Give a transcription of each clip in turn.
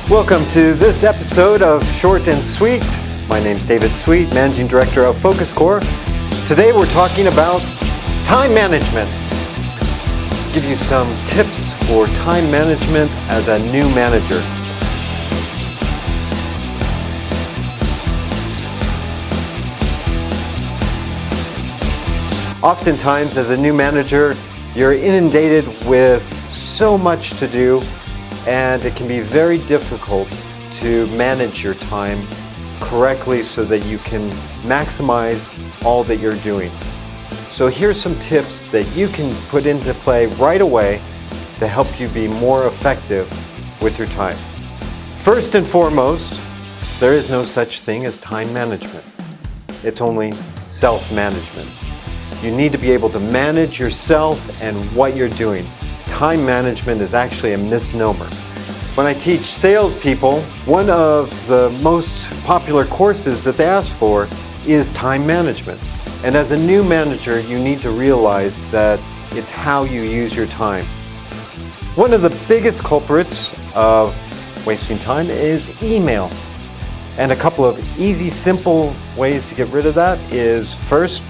Welcome to this episode of Short and Sweet. My name's David Sweet, Managing Director of Focus Core. Today we're talking about time management. I'll give you some tips for time management as a new manager. Oftentimes as a new manager, you're inundated with so much to do, and it can be very difficult to manage your time correctly so that you can maximize all that you're doing. So here's some tips that you can put into play right away to help you be more effective with your time. First and foremost, there is no such thing as time management. It's only self-management. You need to be able to manage yourself and what you're doing. Time management is actually a misnomer. When I teach salespeople, one of the most popular courses that they ask for is time management. And as a new manager, you need to realize that it's how you use your time. One of the biggest culprits of wasting time is email. And a couple of easy, simple ways to get rid of that is, first,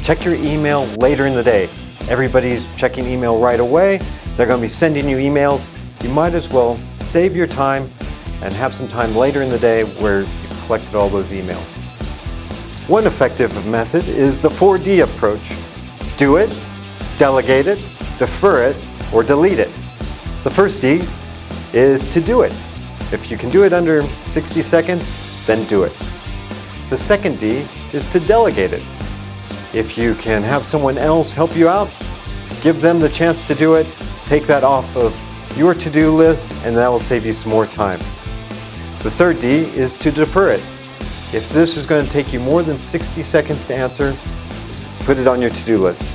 check your email later in the day. Everybody's checking email right away. They're going to be sending you emails. You might as well save your time and have some time later in the day where you've collected all those emails. One effective method is the 4D approach. Do it, delegate it, defer it, or delete it. The first D is to do it. If you can do it under 60 seconds, then do it. The second D is to delegate it. If you can have someone else help you out, give them the chance to do it, take that off of your to-do list, and that will save you some more time. The third D is to defer it. If this is going to take you more than 60 seconds to answer, put it on your to-do list.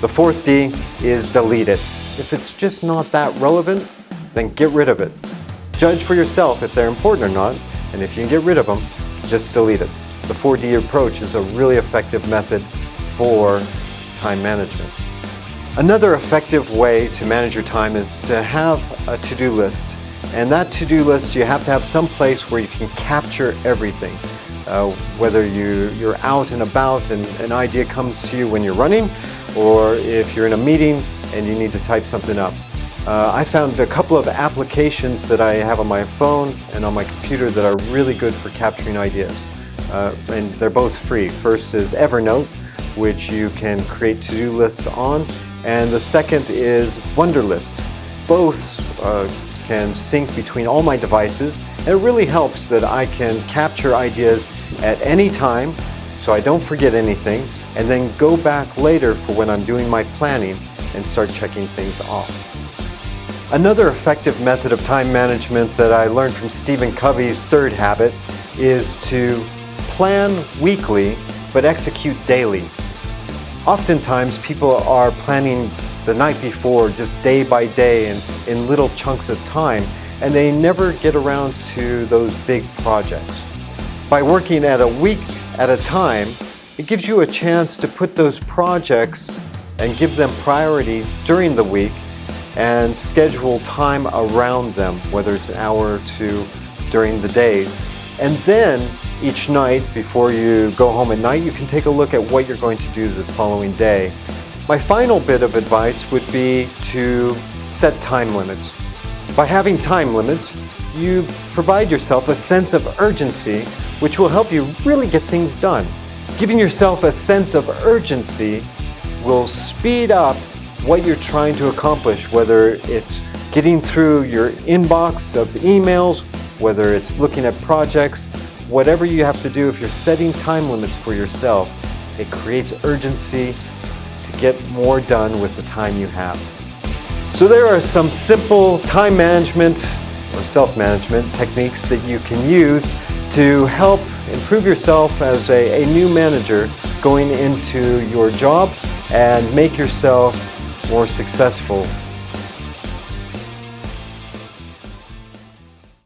The fourth D is delete it. If it's just not that relevant, then get rid of it. Judge for yourself if they're important or not, and if you can get rid of them, just delete it. The 4D approach is a really effective method for time management. Another effective way to manage your time is to have a to-do list. And that to-do list, you have to have some place where you can capture everything. Whether you're out and about and an idea comes to you when you're running, or if you're in a meeting and you need to type something up. I found a couple of applications that I have on my phone and on my computer that are really good for capturing ideas. And they're both free. First is Evernote, which you can create to-do lists on, and the second is Wunderlist. Both can sync between all my devices, and it really helps that I can capture ideas at any time so I don't forget anything, and then go back later for when I'm doing my planning and start checking things off. Another effective method of time management that I learned from Stephen Covey's third habit is to plan weekly but execute daily. Oftentimes people are planning the night before, just day by day and in little chunks of time, and they never get around to those big projects. By working at a week at a time, it gives you a chance to put those projects and give them priority during the week and schedule time around them, whether it's an hour or two during the days. And then each night, before you go home at night, you can take a look at what you're going to do the following day. My final bit of advice would be to set time limits. By having time limits, you provide yourself a sense of urgency, which will help you really get things done. Giving yourself a sense of urgency will speed up what you're trying to accomplish, whether it's getting through your inbox of emails, whether it's looking at projects, whatever you have to do. If you're setting time limits for yourself, it creates urgency to get more done with the time you have. So there are some simple time management or self-management techniques that you can use to help improve yourself as a new manager going into your job and make yourself more successful